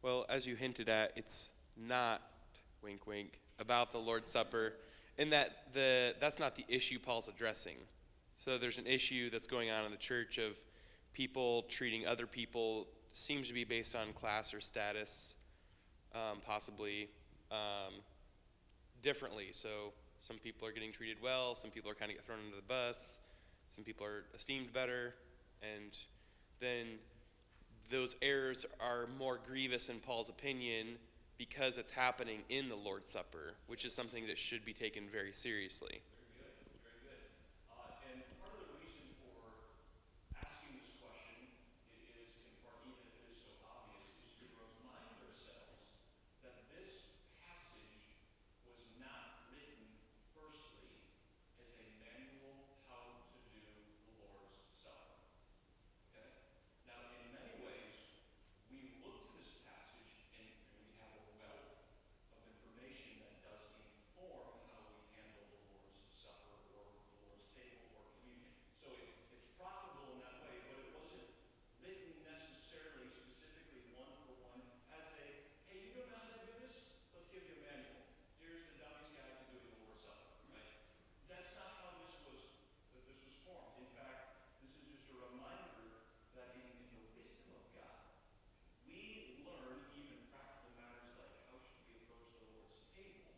Well, as you hinted at, it's not, wink wink, about the Lord's Supper, and that's not the issue Paul's addressing. So there's an issue that's going on in the church of people treating other people, seems to be based on class or status, possibly differently. So some people are getting treated well, some people are kind of get thrown under the bus, some people are esteemed better, and then those errors are more grievous in Paul's opinion because it's happening in the Lord's Supper, which is something that should be taken very seriously. Very good, very good. And part of the reason for asking this question is, in part, even if it is so obvious, is to remind ourselves that this passage was not written, firstly, as a manual how to do the Lord's Supper. Okay? Now, in many ways, we look to this passage and we have a wealth of information that does inform how we handle the Lord's Supper or the Lord's table or communion. So it's profitable in that way, but it wasn't written necessarily specifically one for one as a, hey, you don't know how to do this? Let's give you a manual. Here's the dummy's guide to doing the Lord's Supper, right? That's not how this was formed. In fact, this is just a reminder that in the wisdom of God, we learn even practical matters like how should we approach the Lord's table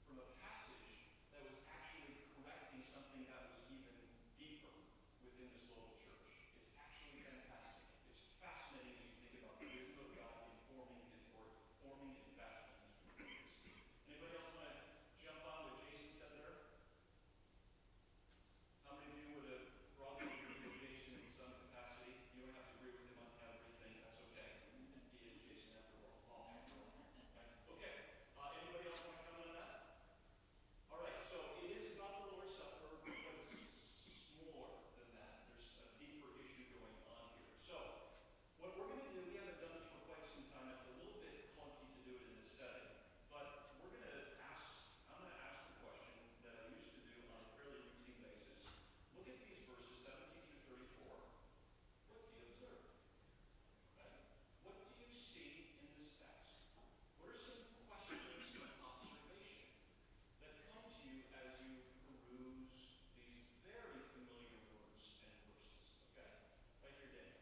from a passage that was actually correcting something that was even deeper within this local church. It's actually fantastic. It's fascinating as you think about the wisdom of God informing or forming and fashioning these communities. Anybody else want to jump on what Jason said there? How many of you would have broadly agreed with Jason in some capacity? You don't have to agree with him on everything. That's okay. He is Jason after all. Okay. Anybody else want to comment on that? All right. So it is about the Lord's Supper, but it's more than that. There's a deeper issue going on here. So what we're going to do, we haven't done this for quite some time. It's a little bit clunky to do it in this setting, but I'm going to ask the question that I used to do on a fairly routine basis. Look at these verses 17 through 34. What do you observe? Okay? What do you see in this text? What are some questions of observation that come to you as you peruse these very familiar words and verses? Okay? Right here, Daniel.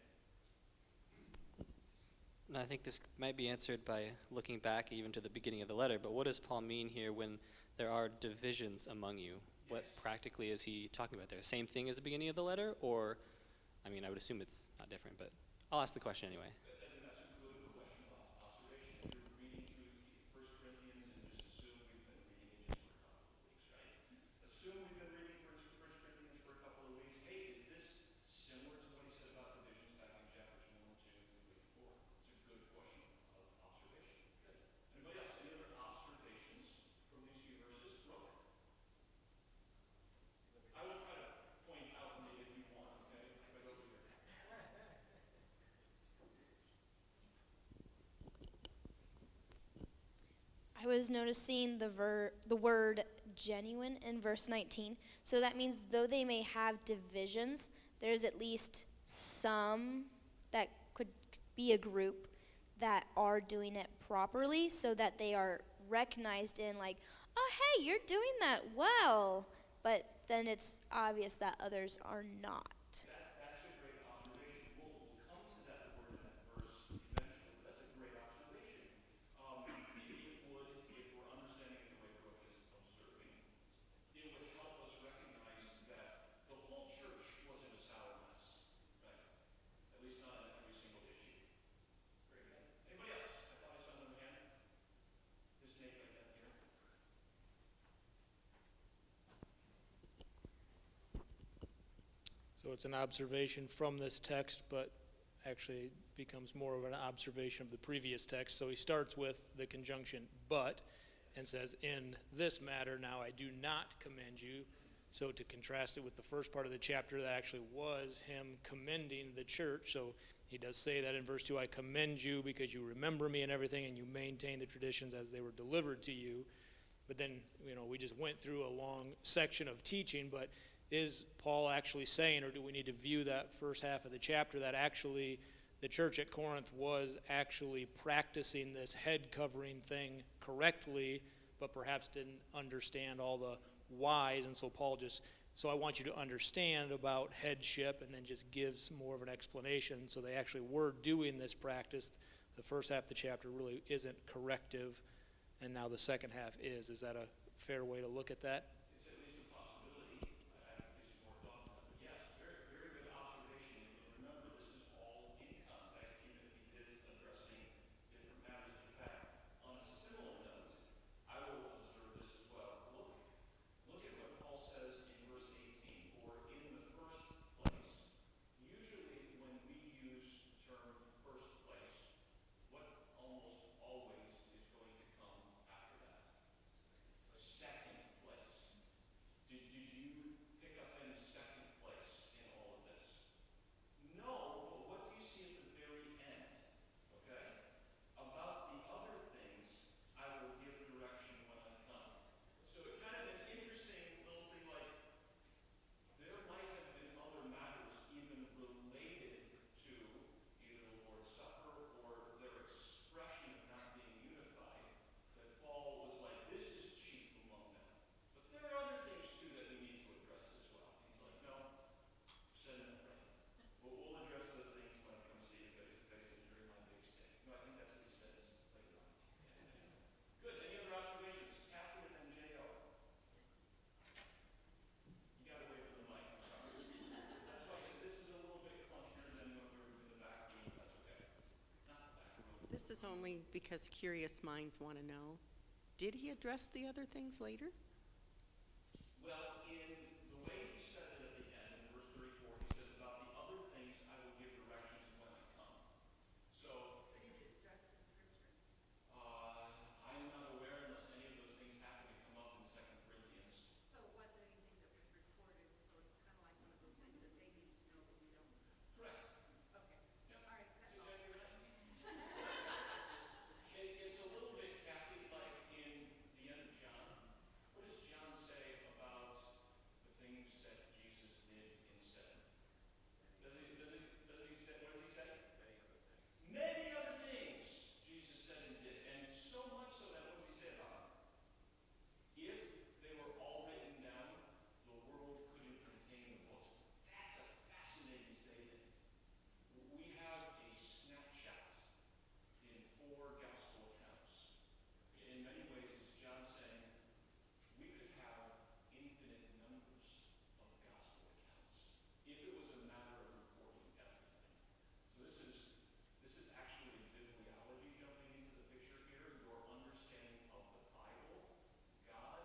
And I think this might be answered by looking back even to the beginning of the letter, but what does Paul mean here when there are divisions among you? What practically is he talking about there? Same thing as the beginning of the letter? Or, I mean, I would assume it's not different, but I'll ask the question anyway. And that's a good question of observation. If you're reading through 1 Corinthians and just assume we've been reading it just for a couple of weeks, right? Assume we've been reading 1 Corinthians for a couple of weeks. Hey, is this similar to what he said about divisions back in chapters 1, 2, 3, 4? It's a good question of observation. Good. Anybody else? Any other observations from these few verses? Brooke? I will try to point out maybe if you want, okay? Right over here. I was noticing the word genuine in verse 19. So that means though they may have divisions, there's at least some that could be a group that are doing it properly so that they are recognized in like, oh, hey, you're doing that well. But then it's obvious that others are not. That's a great observation. We'll come to that word in that verse eventually, but that's a great observation. Maybe it would, if we're understanding it the way Brooke is observing, it would help us recognize that the whole church wasn't a sour mess, right? At least not in every single issue. Very good. Anybody else? I thought I saw another hand. This Nate right down here. So it's an observation from this text, but actually becomes more of an observation of the previous text. So he starts with the conjunction but and says, in this matter now I do not commend you. So to contrast it with the first part of the chapter, that actually was him commending the church. So he does say that in verse 2, I commend you because you remember me and everything and you maintain the traditions as they were delivered to you. But then, we just went through a long section of teaching, but is Paul actually saying, or do we need to view that first half of the chapter that actually the church at Corinth was actually practicing this head covering thing correctly, but perhaps didn't understand all the whys, and so Paul just, so I want you to understand about headship, and then just gives more of an explanation. So they actually were doing this practice. The first half of the chapter really isn't corrective, and now the second half is. Is that a fair way to look at that? It's at least a possibility. I have to do some more thought on that. But yes, very, very good observation. And remember, this is all in context, even if he is addressing different matters. In fact, on a similar note, I will observe this as well. Look at what Paul says in verse 18. For in the first place, usually when we use the term first place, what almost always is going to come after that? Second place. Did you pick up any second place in all of this? No, but what do you see at the very end? Okay? About the other things, I will give direction when I come. So it kind of an interesting little thing, like there might have been other matters even related to either the Lord's Supper or their expression of not being unified, that Paul was like, this is chief among them. But there are other things too that we need to address as well. He's like, no, said it right. We'll address those things when I come see you face to face and during my big stay. No, I think that's what he says later on. Good. Any other observations? Kathy and then J.O. You got to wait for the mic. I'm sorry. That's why I said this is a little bit clunkier than when we were in the back room. That's okay. Not the back room. This is only because curious minds want to know. Did he address the other things later? Well, in the way he says it at the end, in verse 34, he says, about the other things I will give directions when I come. So, I am not aware unless any of those things happen to come up in 2 Corinthians. So it wasn't anything that was recorded, so it's kind of like one of those things that they need to know, but we don't. Correct. Okay. Yeah. All right. That's exactly right. It's a little bit, Kathy, like in the end of John. What does John say about the things that Jesus did instead? Doesn't he say, what does he say? Many other things Jesus said and did. And so much so that, what does he say about them? If they were all written down, the world couldn't contain the books. That's a fascinating statement. We have a snapshot in 4 gospel accounts. In many ways, is John saying, we could have infinite numbers of gospel accounts if it was a matter of recording everything. So this is actually bibliology jumping into the picture here. Your understanding of the Bible, God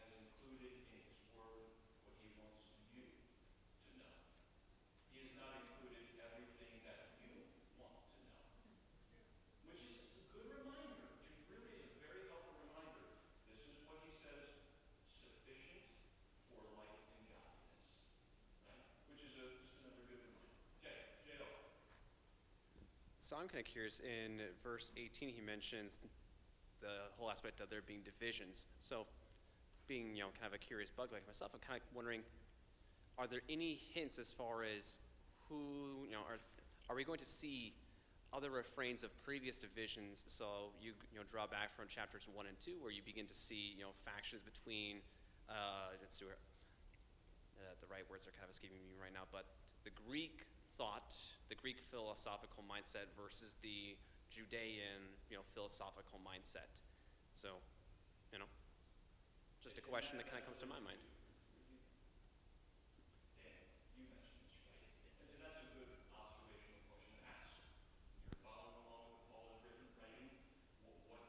has included in his word what he wants you to know. He has not included everything that you want to know, which is a good reminder. It really is a very helpful reminder. This is what he says, sufficient for life and godliness, right? Which is just another good reminder. Okay, J.O. So I'm kind of curious, in verse 18 he mentions the whole aspect of there being divisions. So being, kind of a curious bug like myself, I'm kind of wondering, are there any hints as far as who, are we going to see other refrains of previous divisions? So you draw back from chapters 1 and 2 where you begin to see, factions between, let's see where, the right words are kind of escaping me right now, but the Greek thought, the Greek philosophical mindset versus the Judean, philosophical mindset. So, just a question that kind of comes to my mind. Dan, you mentioned this, right? And that's a good observational question to ask. You're following along with Paul's writing. What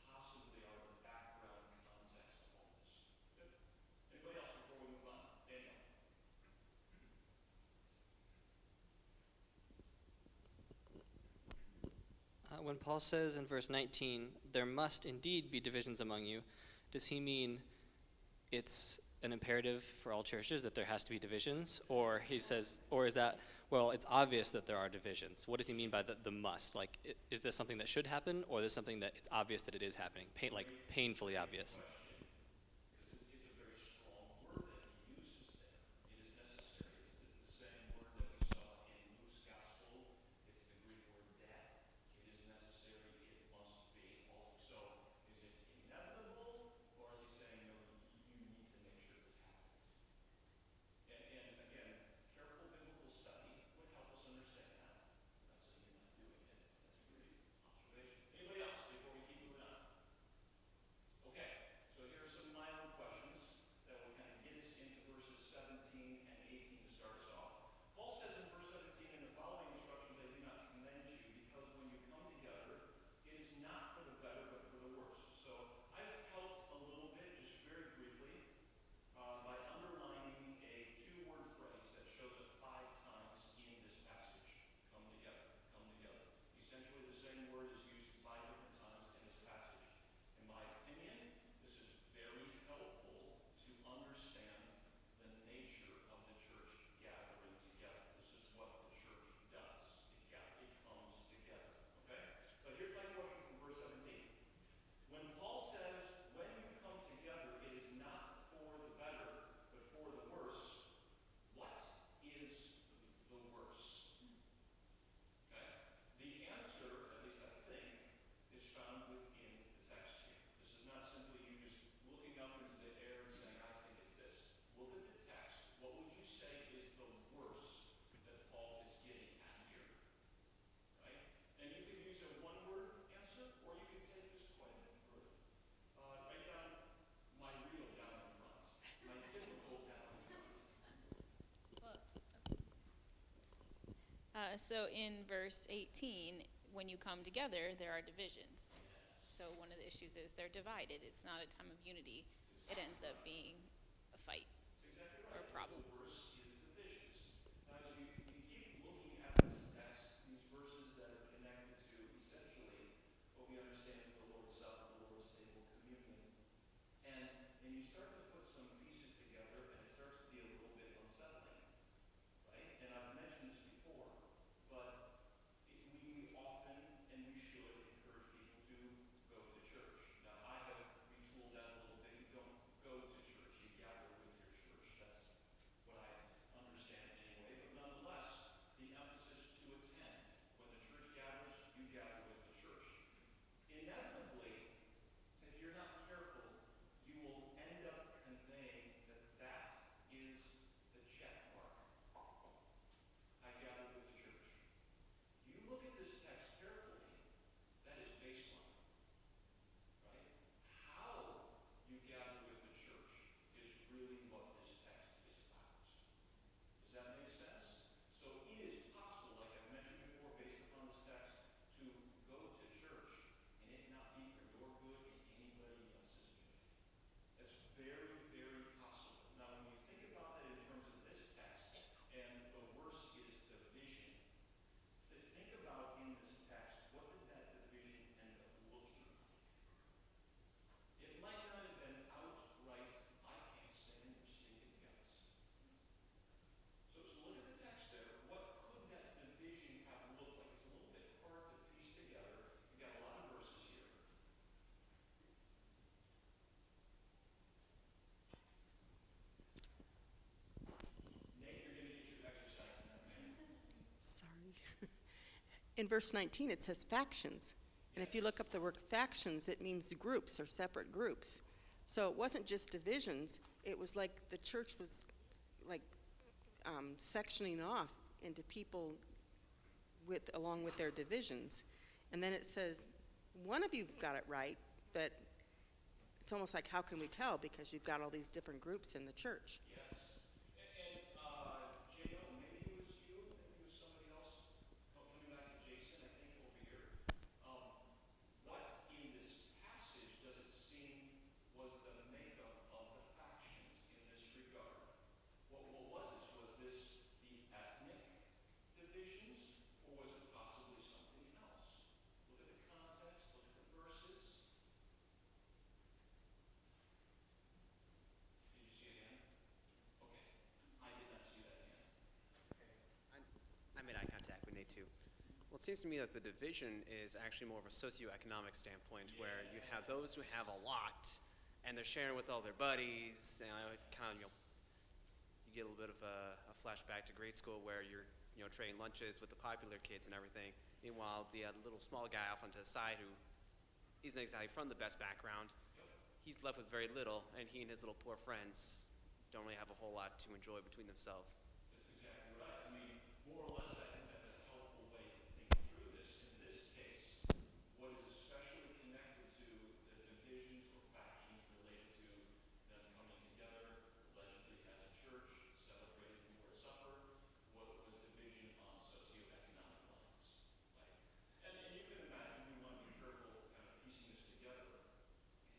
possibly are the background context of all this? Good. Anybody else before we move on? Daniel. When Paul says in verse 19, there must indeed be divisions among you, does he mean it's an imperative for all churches that there has to be divisions? Or he says, or is that, well, it's obvious that there are divisions. What does he mean by the must? Like, is this something that should happen, or is this something that it's obvious that it is happening? Painfully obvious. It's a very strong word that he uses there. It is necessary. It's the same word that we saw in Luke's gospel. It's the So in verse 18, when you come together, there are divisions. So one of the issues is they're divided. It's not a time of unity. It ends up being a fight or a problem. The verse is divisions. Now, as we keep looking at this text, these verses that are connected to essentially what we understand as the Lord's Supper, the Lord's table, communion, and you start to put some pieces together, and it starts to be a little bit unsettling, right? And I've mentioned this before, but we often and we should encourage people to go to church. Now, I have retooled that a little bit. You don't go to church, you gather with your church. That's what I understand anyway. But nonetheless, the emphasis to attend. When the church gathers, you gather with the church. Inevitably, if you're not careful, you will end up conveying that that is the check mark. I gather with the church. You look at this text carefully, that is baseline, right? How you gather with the church is really what this text is about. Does that make sense? So it is possible, like I've mentioned before, based upon this text, to go to church and it not be for your good and anybody else's good. That's very, very possible. Now, when you think about that in terms of this text, and the worst is division, think about in this text, what did that division end up looking like? It might not have been outright, I can't stand your stinking guts. So look at the text there. What could that division have looked like? It's a little bit hard to piece together. We've got a lot of verses here. Nate, you're going to get your exercise in that, man. Sorry. In verse 19, it says factions. And if you look up the word factions, it means groups or separate groups. So it wasn't just divisions. It was like the church was like sectioning off into people along with their divisions. And then it says, one of you've got it right, but it's almost like, how can we tell? Because you've got all these different groups in the church. Yes. And J.O., maybe it was you, maybe it was somebody else. Coming back to Jason, I think over here. What in this passage does it seem was the makeup of the factions in this regard? What was this? Was this the ethnic divisions, or was it possibly something else? Look at the context, look at the verses. Did you see it again? Okay. I did not see that again. I made eye contact with Nate too. Well, it seems to me that the division is actually more of a socioeconomic standpoint, where you have those who have a lot, and they're sharing with all their buddies. And it kind of, you get a little bit of a flashback to grade school where you're, trading lunches with the popular kids and everything. Meanwhile, the little small guy off onto the side who isn't exactly from the best background, he's left with very little, and he and his little poor friends don't really have a whole lot to enjoy between themselves. That's exactly right. I mean, more or less, I think that's a helpful way to think through this. In this case, what is especially connected to the divisions or factions related to them coming together, allegedly as a church, celebrating the Lord's Supper, what was division on socioeconomic lines, right? And you can imagine, we want to be careful kind of piecing this together.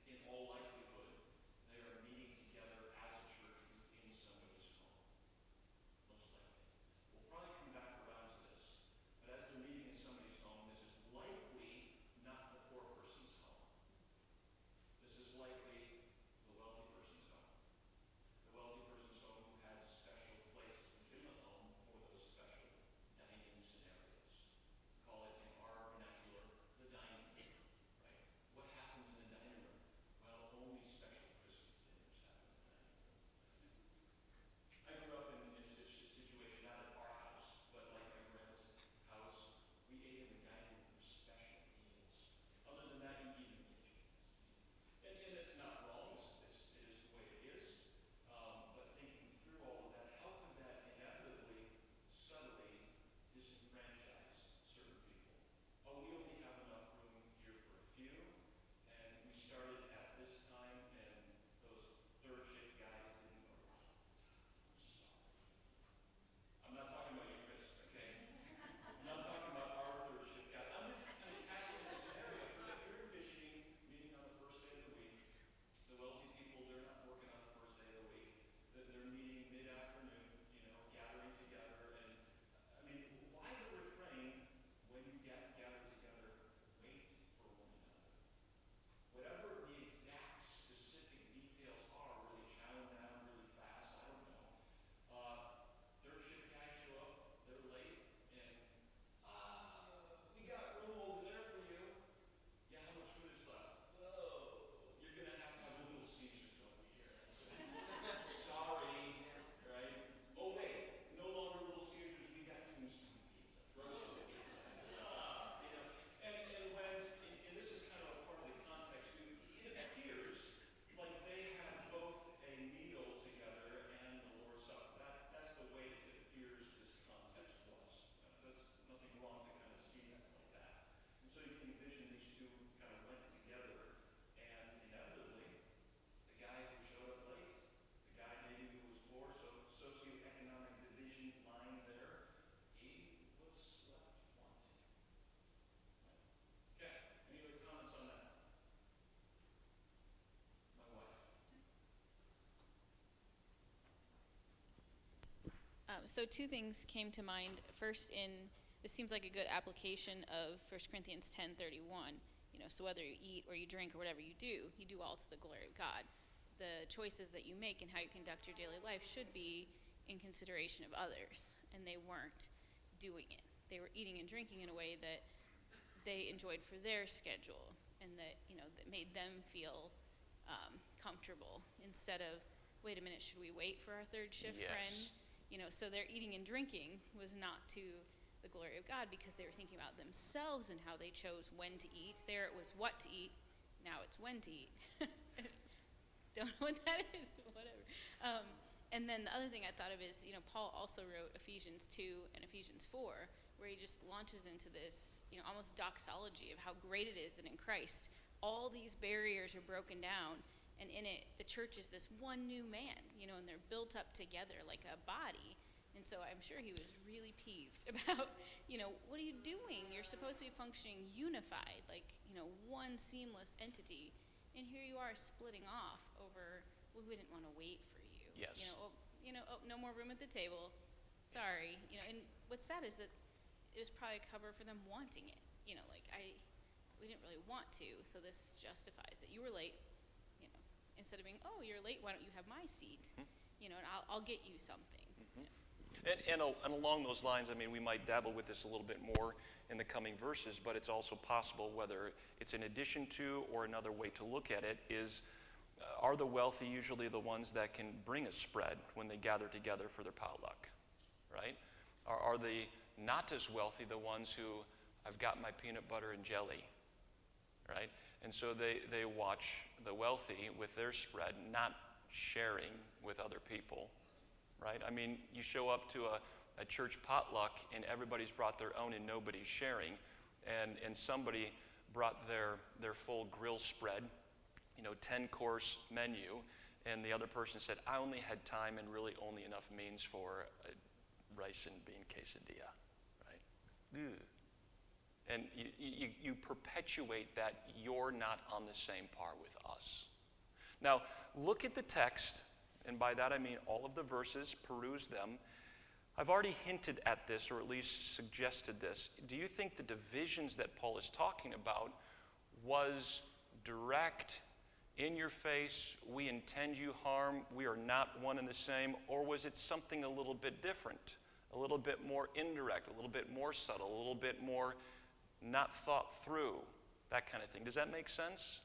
In all likelihood, they are meeting together as a church within somebody's home. Most likely. We'll probably come back around So two things came to mind. First, this seems like a good application of 1 Corinthians 10:31. So whether you eat or you drink or whatever you do all to the glory of God. The choices that you make and how you conduct your daily life should be in consideration of others, and they weren't doing it. They were eating and drinking in a way that they enjoyed for their schedule, and that that made them feel comfortable, instead of, wait a minute, should we wait for our third shift friend? So their eating and drinking was not to the glory of God, because they were thinking about themselves and how they chose when to eat. There it was what to eat, now it's when to eat. Don't know what that is, but whatever. And then the other thing I thought of is, Paul also wrote Ephesians 2 and Ephesians 4, where he just launches into this, almost doxology of how great it is that in Christ all these barriers are broken down, and in it the church is this one new man, and they're built up together like a body. And so I'm sure he was really peeved about, what are you doing? You're supposed to be functioning unified, like, one seamless entity. And here you are splitting off over, well, we didn't want to wait for you. Yes. No more room at the table. Sorry. And what's sad is that it was probably a cover for them wanting it. We didn't really want to, so this justifies that you were late. Instead of being, oh, you're late, why don't you have my seat? And I'll get you something. And along those lines, we might dabble with this a little bit more in the coming verses, but it's also possible, whether it's in addition to or another way to look at it, is are the wealthy usually the ones that can bring a spread when they gather together for their potluck, right? Are the not as wealthy the ones who, I've got my peanut butter and jelly, right? And so they watch the wealthy with their spread, not sharing with other people. Right? You show up to a church potluck and everybody's brought their own and nobody's sharing, and somebody brought their full grill spread, 10-course menu, and the other person said, I only had time and really only enough means for a rice and bean quesadilla, right? Ugh. And you perpetuate that you're not on the same par with us. Now, look at the text. And by that I mean all of the verses, peruse them. I've already hinted at this, or at least suggested this. Do you think the divisions that Paul is talking about was direct, in your face, we intend you harm, we are not one and the same, or was it something a little bit different, a little bit more indirect, a little bit more subtle, a little bit more not thought through, that kind of thing? Does that make sense?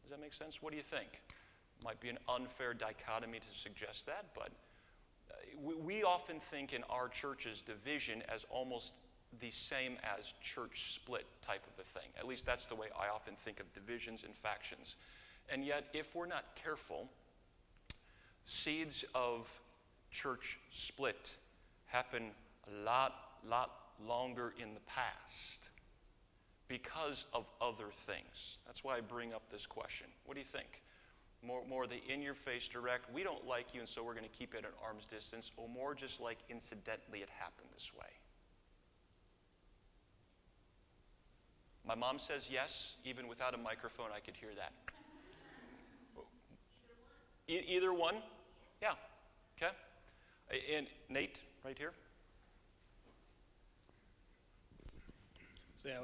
Does that make sense? What do you think? Might be an unfair dichotomy to suggest that, but we often think in our church's division as almost the same as church split type of a thing. At least that's the way I often think of divisions and factions. And yet, if we're not careful, seeds of church split happen a lot longer in the past because of other things. That's why I bring up this question. What do you think? More the in-your-face direct, we don't like you and so we're going to keep it at arm's distance, or more just like incidentally it happened this way? My mom says yes. Even without a microphone, I could hear that. Either one? Yeah. Okay. And Nate, right here. So yeah,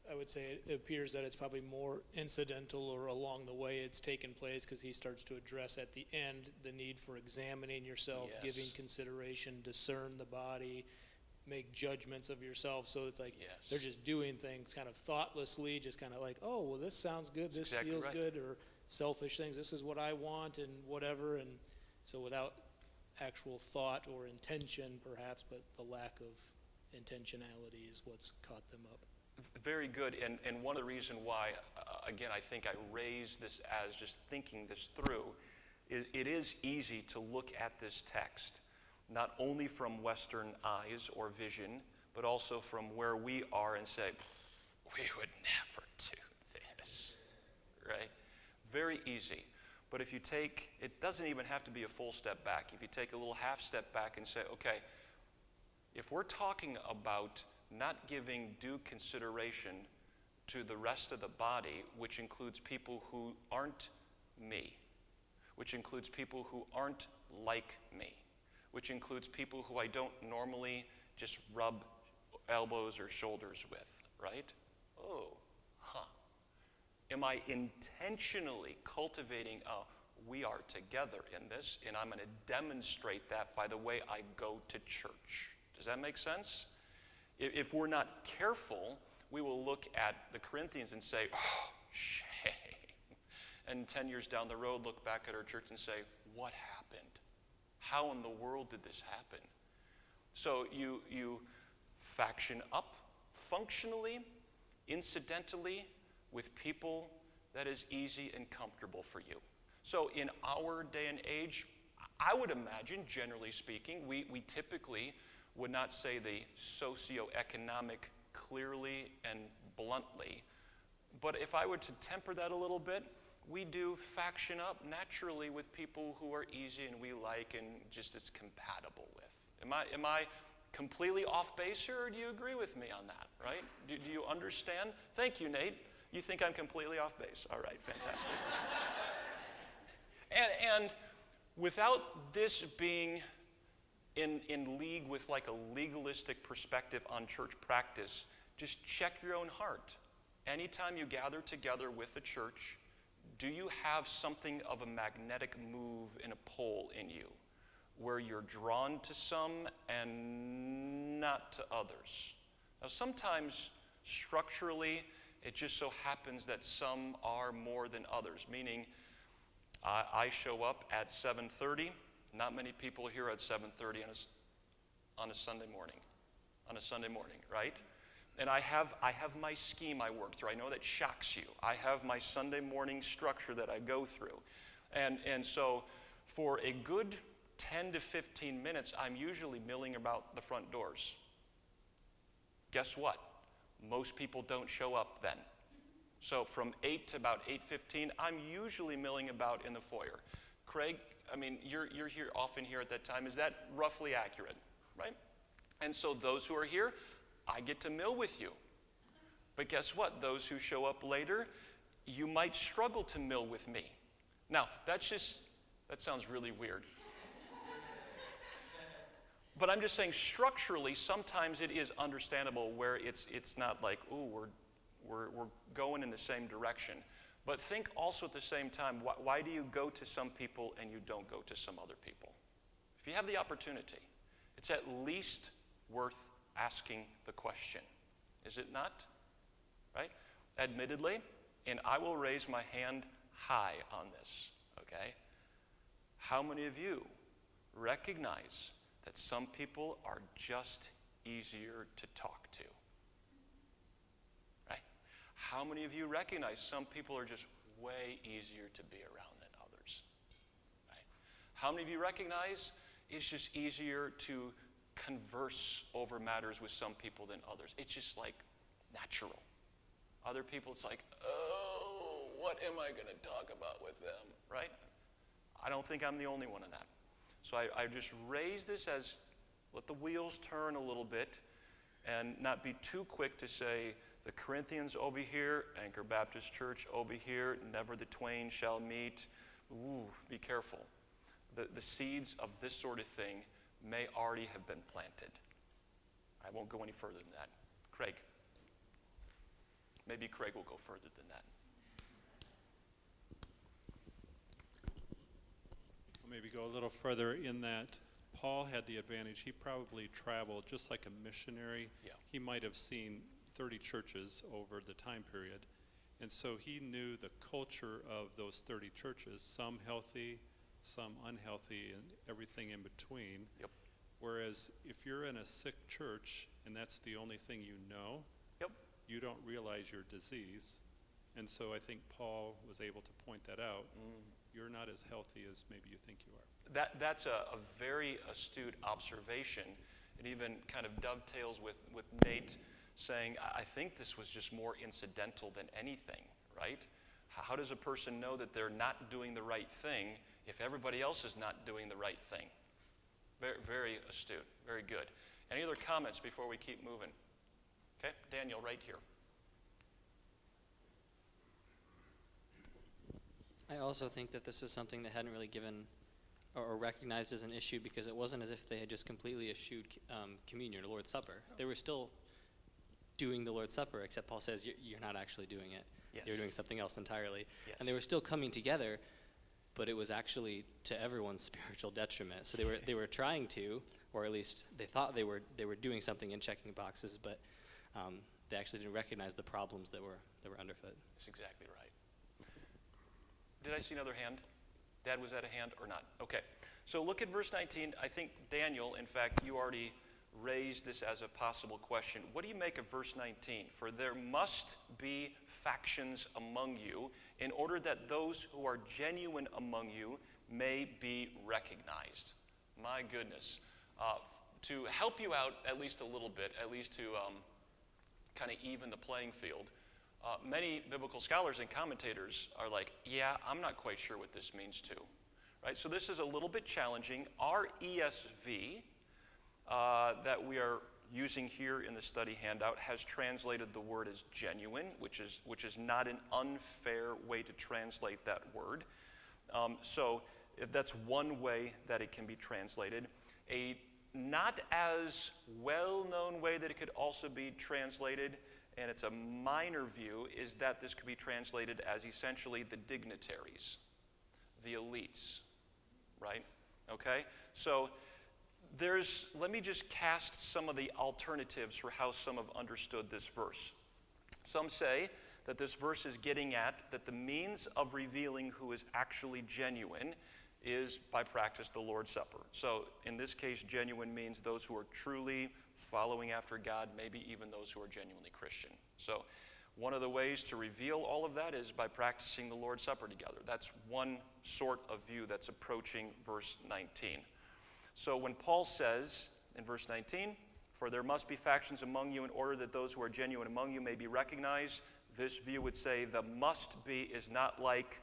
I would say it appears that it's probably more incidental or along the way it's taken place, because he starts to address at the end the need for examining yourself, Yes. giving consideration, discern the body, make judgments of yourself. So it's like Yes. they're just doing things kind of thoughtlessly, just kind of like, oh, well, this sounds good, this exactly feels right. good, or selfish things, this is what I want and whatever. And so without actual thought or intention perhaps, but the lack of intentionality is what's caught them up. Very good, and one of the reasons why, again, I think I raise this as just thinking this through, it is easy to look at this text, not only from Western eyes or vision, but also from where we are and say, we would never do this, right? Very easy. But if you take, it doesn't even have to be a full step back. If you take a little half step back and say, okay, if we're talking about not giving due consideration to the rest of the body, which includes people who aren't me, which includes people who aren't like me, which includes people who I don't normally just rub elbows or shoulders with, right? Oh, huh. Am I intentionally cultivating we are together in this, and I'm going to demonstrate that by the way I go to church? Does that make sense? If we're not careful, we will look at the Corinthians and say, oh, shame. And 10 years down the road, look back at our church and say, what happened? How in the world did this happen? So you faction up functionally, incidentally, with people that is easy and comfortable for you. So in our day and age, I would imagine, generally speaking, we typically would not say the socioeconomic clearly and bluntly. But if I were to temper that a little bit, we do faction up naturally with people who are easy and we like and just is compatible with. Am I completely off base here, or do you agree with me on that, right? Do you understand? Thank you, Nate. You think I'm completely off base. All right, fantastic. and without this being in league with like a legalistic perspective on church practice, just check your own heart. Anytime you gather together with a church, do you have something of a magnetic move and a pull in you where you're drawn to some and not to others? Now, sometimes structurally, it just so happens that some are more than others, meaning I show up at 7:30. Not many people here at 7:30 on a Sunday morning, right? And I have my scheme I work through. I know that shocks you. I have my Sunday morning structure that I go through. And so for a good 10 to 15 minutes, I'm usually milling about the front doors. Guess what? Most people don't show up then. So from 8 to about 8:15, I'm usually milling about in the foyer. Craig, I mean, you're here often here at that time. Is that roughly accurate, right? And so those who are here, I get to mill with you. But guess what? Those who show up later, you might struggle to mill with me. Now, that sounds really weird. But I'm just saying structurally, sometimes it is understandable where it's not like, ooh, we're going in the same direction. But think also at the same time, why do you go to some people and you don't go to some other people? If you have the opportunity, it's at least worth asking the question. Is it not? Right? Admittedly, and I will raise my hand high on this, okay? How many of you recognize that some people are just easier to talk to? Right? How many of you recognize some people are just way easier to be around than others? Right? How many of you recognize it's just easier to converse over matters with some people than others? It's just like natural. Other people, it's like, oh, what am I going to talk about with them, right? I don't think I'm the only one in that. So I just raise this as let the wheels turn a little bit and not be too quick to say the Corinthians over here, Anchor Baptist Church over here, never the twain shall meet. Ooh, be careful. The seeds of this sort of thing may already have been planted. I won't go any further than that. Craig. Maybe Craig will go further than that. Maybe go a little further in that Paul had the advantage. He probably traveled just like a missionary. Yeah. He might have seen 30 churches over the time period. And so he knew the culture of those 30 churches, some healthy, some unhealthy, and everything in between. Yep. Whereas if you're in a sick church and that's the only thing you know, Yep. you don't realize your disease. And so I think Paul was able to point that out. You're not as healthy as maybe you think you are. That's a very astute observation. It even kind of dovetails with Nate saying, I think this was just more incidental than anything, right? How does a person know that they're not doing the right thing if everybody else is not doing the right thing? Very, very astute, very good. Any other comments before we keep moving? Okay, Daniel, right here. I also think that this is something that hadn't really given or recognized as an issue, because it wasn't as if they had just completely eschewed communion or Lord's Supper. They were still doing the Lord's Supper, except Paul says you're not actually doing it. Yes. You're doing something else entirely. Yes. And they were still coming together, but it was actually to everyone's spiritual detriment. So they were trying to, or at least they thought they were doing something and checking boxes, but they actually didn't recognize the problems that were underfoot. That's exactly right. Did I see another hand? Dad, was that a hand or not? Okay. So look at verse 19. I think Daniel, in fact, you already raised this as a possible question. What do you make of verse 19? For there must be factions among you, in order that those who are genuine among you may be recognized. My goodness. To help you out at least a little bit, at least to kind of even the playing field, many biblical scholars and commentators are like, yeah, I'm not quite sure what this means too. Right? So this is a little bit challenging. Our ESV that we are using here in the study handout has translated the word as genuine, which is not an unfair way to translate that word. So that's one way that it can be translated. A not as well-known way that it could also be translated, and it's a minor view, is that this could be translated as essentially the dignitaries, the elites, right? Okay? So let me just cast some of the alternatives for how some have understood this verse. Some say that this verse is getting at that the means of revealing who is actually genuine is by practice the Lord's Supper. So in this case, genuine means those who are truly following after God, maybe even those who are genuinely Christian. So one of the ways to reveal all of that is by practicing the Lord's Supper together. That's one sort of view that's approaching verse 19. So when Paul says in verse 19, for there must be factions among you in order that those who are genuine among you may be recognized, this view would say the must be is not like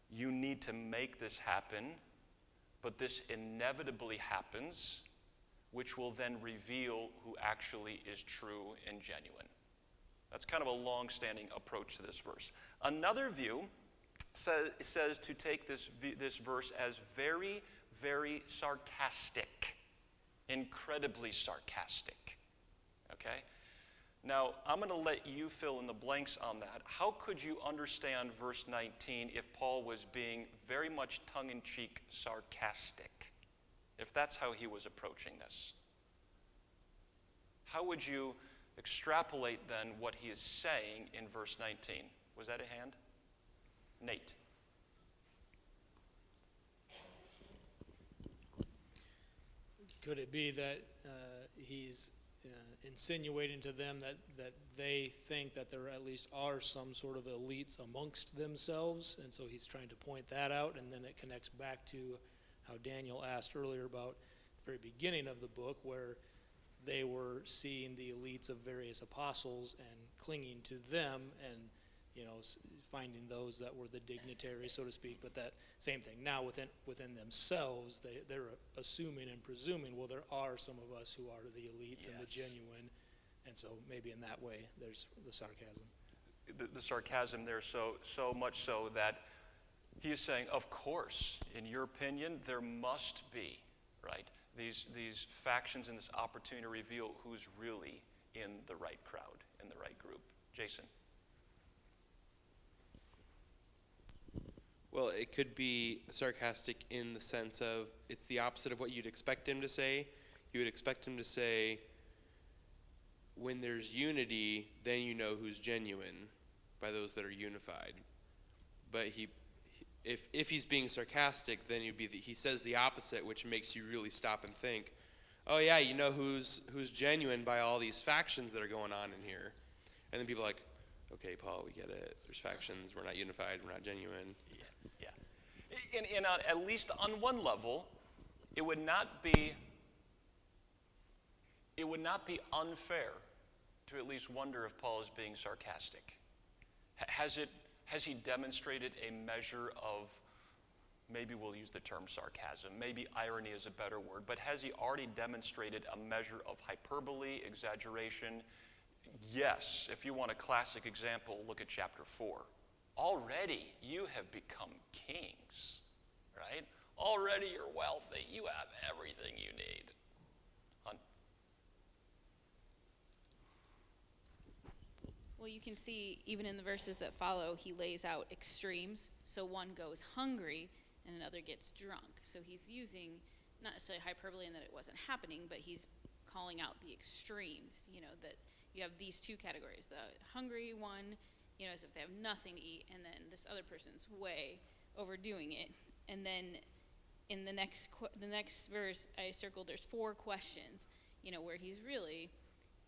you need to make this happen, but this inevitably happens, which will then reveal who actually is true and genuine. That's kind of a long-standing approach to this verse. Another view says to take this verse as very, very sarcastic, incredibly sarcastic. Okay? Now, I'm going to let you fill in the blanks on that. How could you understand verse 19 if Paul was being very much tongue-in-cheek sarcastic? If that's how he was approaching this? How would you extrapolate then what he is saying in verse 19? Was that a hand? Nate. Could it be that he's insinuating to them that they think that there at least are some sort of elites amongst themselves, and so he's trying to point that out, and then it connects back to how Daniel asked earlier about the very beginning of the book, where they were seeing the elites of various apostles and clinging to them, and finding those that were the dignitaries, so to speak. But that same thing now within themselves, they're assuming and presuming, well, there are some of us who are the elites and the genuine, and so maybe in that way there's the sarcasm. The sarcasm there, so much so that he is saying, of course, in your opinion, there must be, right, these factions and this opportunity to reveal who's really in the right crowd, in the right group. Jason. Well, it could be sarcastic in the sense of it's the opposite of what you'd expect him to say. You would expect him to say, when there's unity, then you know who's genuine by those that are unified. But if he's being sarcastic, then he says the opposite, which makes you really stop and think, oh yeah, you know who's genuine by all these factions that are going on in here. And then people are like, okay, Paul, we get it. There's factions. We're not unified. We're not genuine. Yeah. And at least on one level, it would not be unfair to at least wonder if Paul is being sarcastic. Has he demonstrated a measure of, maybe we'll use the term sarcasm, maybe irony is a better word, but has he already demonstrated a measure of hyperbole, exaggeration? Yes. If you want a classic example, look at chapter 4. Already you have become kings, right? Already you're wealthy. You have everything you need. Hun? Well, you can see even in the verses that follow, he lays out extremes. So one goes hungry and another gets drunk. So he's using not necessarily hyperbole in that it wasn't happening, but he's calling out the extremes, that you have these two categories. The hungry one, as if they have nothing to eat, and then this other person's way overdoing it. And then in the next verse I circled, there's 4 questions, where he's really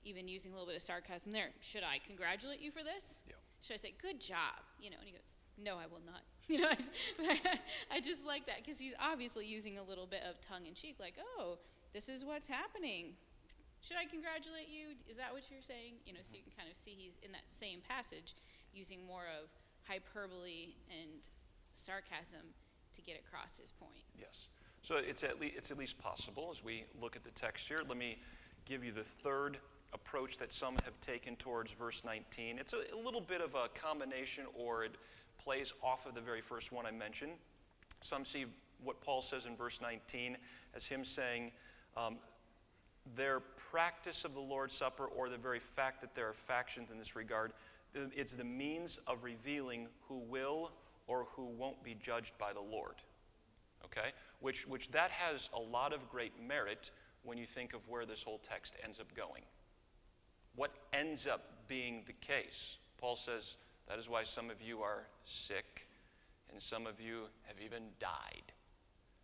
even using a little bit of sarcasm there. Should I congratulate you for this? Yeah. Should I say, good job? And he goes, no, I will not. I just like that because he's obviously using a little bit of tongue in cheek, like, oh, this is what's happening. Should I congratulate you? Is that what you're saying? So you can kind of see he's in that same passage using more of hyperbole and sarcasm to get across his point. Yes. So it's at least possible as we look at the text here. Let me give you the third approach that some have taken towards verse 19. It's a little bit of a combination, or it plays off of the very first one I mentioned. Some see what Paul says in verse 19 as him saying their practice of the Lord's Supper, or the very fact that there are factions in this regard, it's the means of revealing who will or who won't be judged by the Lord. Okay? Which that has a lot of great merit when you think of where this whole text ends up going. What ends up being the case? Paul says, that is why some of you are sick, and some of you have even died.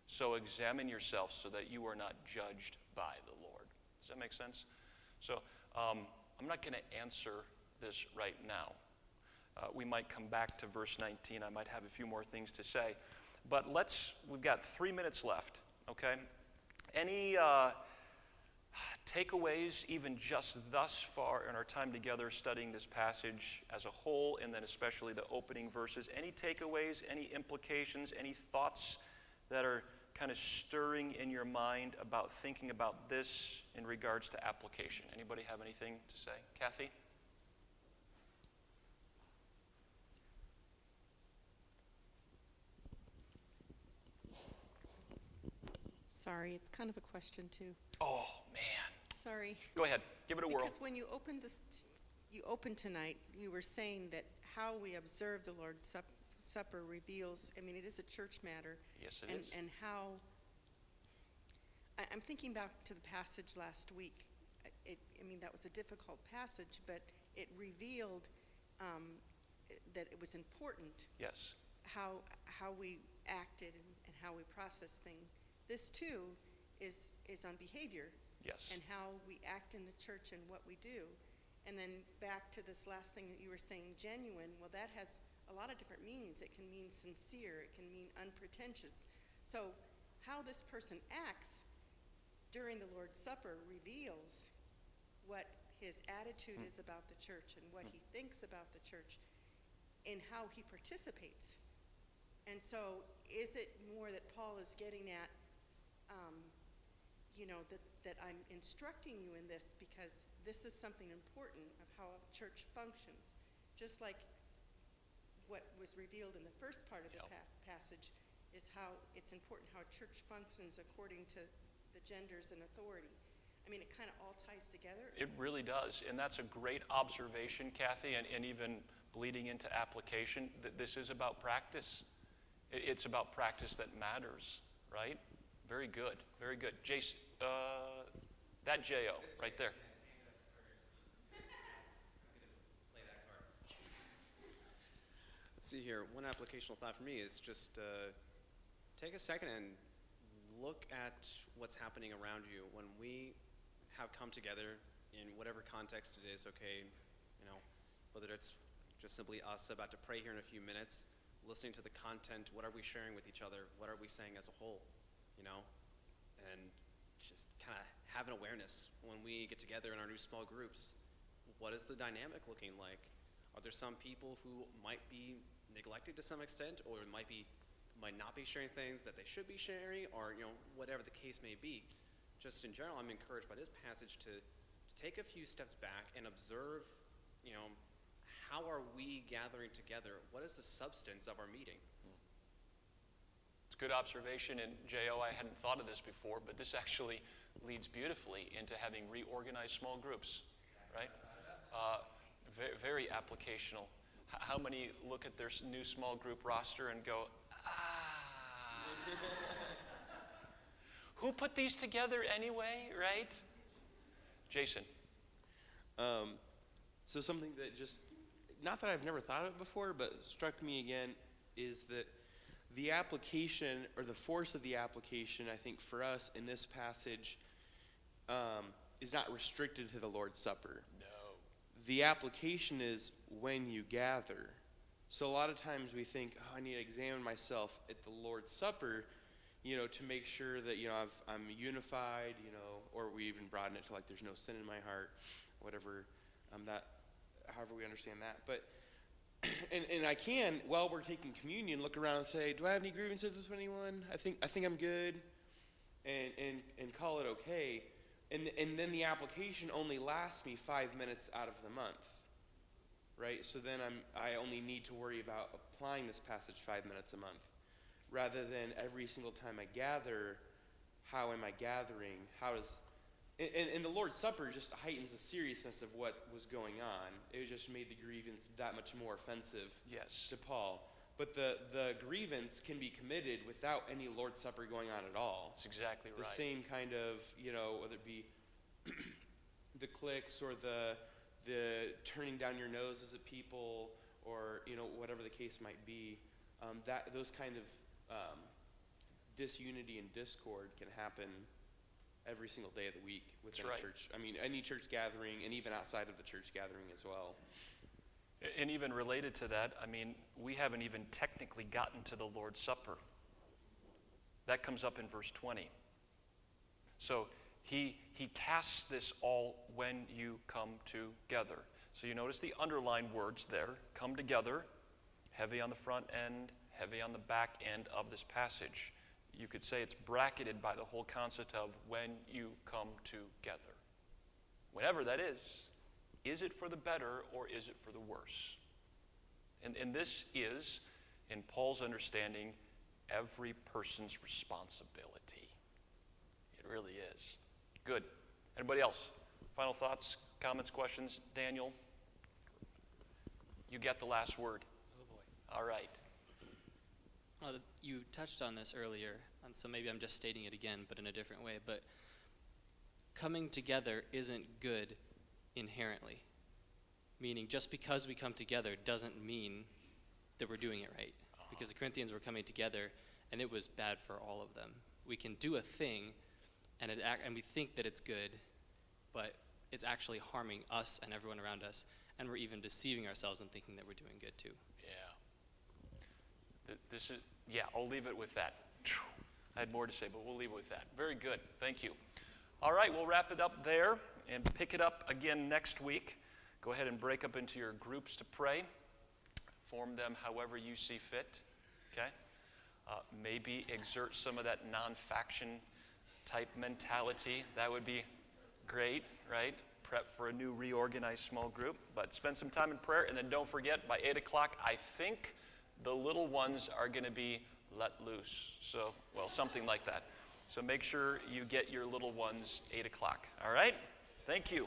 So examine yourself so that you are not judged by the Lord. Does that make sense? So I'm not going to answer this right now. We might come back to verse 19. I might have a few more things to say. But we've got 3 minutes left, okay? Any takeaways, even just thus far in our time together studying this passage as a whole, and then especially the opening verses? Any takeaways, any implications, any thoughts that are kind of stirring in your mind about thinking about this in regards to application? Anybody have anything to say? Kathy? Sorry, it's kind of a question too. Oh, man. Sorry. Go ahead. Give it a whirl. Because when you opened tonight, you were saying that how we observe the Lord's Supper reveals, it is a church matter. Yes, it is. And how, I'm thinking back to the passage last week. That was a difficult passage, but it revealed that it was important. Yes. How we acted and how we process things. This too is on behavior. Yes. And how we act in the church and what we do. And then back to this last thing that you were saying, genuine. Well, that has a lot of different meanings. It can mean sincere. It can mean unpretentious. So how this person acts during the Lord's Supper reveals what his attitude is about the church and what he thinks about the church and how he participates. And so is it more that Paul is getting at, that I'm instructing you in this because this is something important of how a church functions, just like what was revealed in the first part of the passage is how it's important how a church functions according to the genders and authority. It kind of all ties together. It really does, and that's a great observation, Kathy, and even bleeding into application, that this is about practice. It's about practice that matters, right? Very good, very good. Jason, that J.O. right there. Let's see here. One applicational thought for me is just take a second and look at what's happening around you. When we have come together in whatever context it is, okay, whether it's just simply us about to pray here in a few minutes, listening to the content, what are we sharing with each other? What are we saying as a whole? And just kind of have an awareness when we get together in our new small groups. What is the dynamic looking like? Are there some people who might be neglected to some extent, or might not be sharing things that they should be sharing, or whatever the case may be? Just in general, I'm encouraged by this passage to take a few steps back and observe, how are we gathering together? What is the substance of our meeting? It's a good observation, and J.O., I hadn't thought of this before, but this actually leads beautifully into having reorganized small groups, right? Very, very applicational. How many look at their new small group roster and go, who put these together anyway, right? Jason. So something that just, not that I've never thought of it before, but struck me again is that the application, or the force of the application, I think for us in this passage, is not restricted to the Lord's Supper. No. The application is when you gather. So a lot of times we think, oh, I need to examine myself at the Lord's Supper, to make sure that, I'm unified, or we even broaden it to like there's no sin in my heart, whatever, however we understand that. But, and I can, while we're taking communion, look around and say, do I have any grievances with anyone? I think I'm good, and call it okay. And then the application only lasts me 5 minutes out of the month, right? So then I only need to worry about applying this passage 5 minutes a month, rather than every single time I gather, how am I gathering? And the Lord's Supper just heightens the seriousness of what was going on. It just made the grievance that much more offensive to Paul. But the grievance can be committed without any Lord's Supper going on at all. That's exactly right. The same kind of, whether it be the cliques or the turning down your noses at people, or, whatever the case might be, those kind of disunity and discord can happen every single day of the week within a church. I mean, any church gathering, and even outside of the church gathering as well. And even related to that, I mean, we haven't even technically gotten to the Lord's Supper. That comes up in verse 20. So he casts this all when you come together. So you notice the underlined words there, come together, heavy on the front end, heavy on the back end of this passage. You could say it's bracketed by the whole concept of when you come together. Whenever that is it for the better or is it for the worse? And this is, in Paul's understanding, every person's responsibility. It really is. Good. Anybody else? Final thoughts, comments, questions? Daniel? You get the last word. Oh boy. All right. You touched on this earlier, and so maybe I'm just stating it again, but in a different way. But coming together isn't good inherently. Meaning, just because we come together doesn't mean that we're doing it right. Because the Corinthians were coming together, and it was bad for all of them. We can do a thing, and we think that it's good, but it's actually harming us and everyone around us, and we're even deceiving ourselves and thinking that we're doing good too. Yeah. I'll leave it with that. I had more to say, but we'll leave it with that. Very good. Thank you. All right, we'll wrap it up there and pick it up again next week. Go ahead and break up into your groups to pray. Form them however you see fit. Okay? Maybe exert some of that non-faction type mentality. That would be great, right? Prep for a new reorganized small group. But spend some time in prayer, and then don't forget, by 8 o'clock, I think the little ones are going to be let loose. So, something like that. So make sure you get your little ones 8 o'clock. All right? Thank you.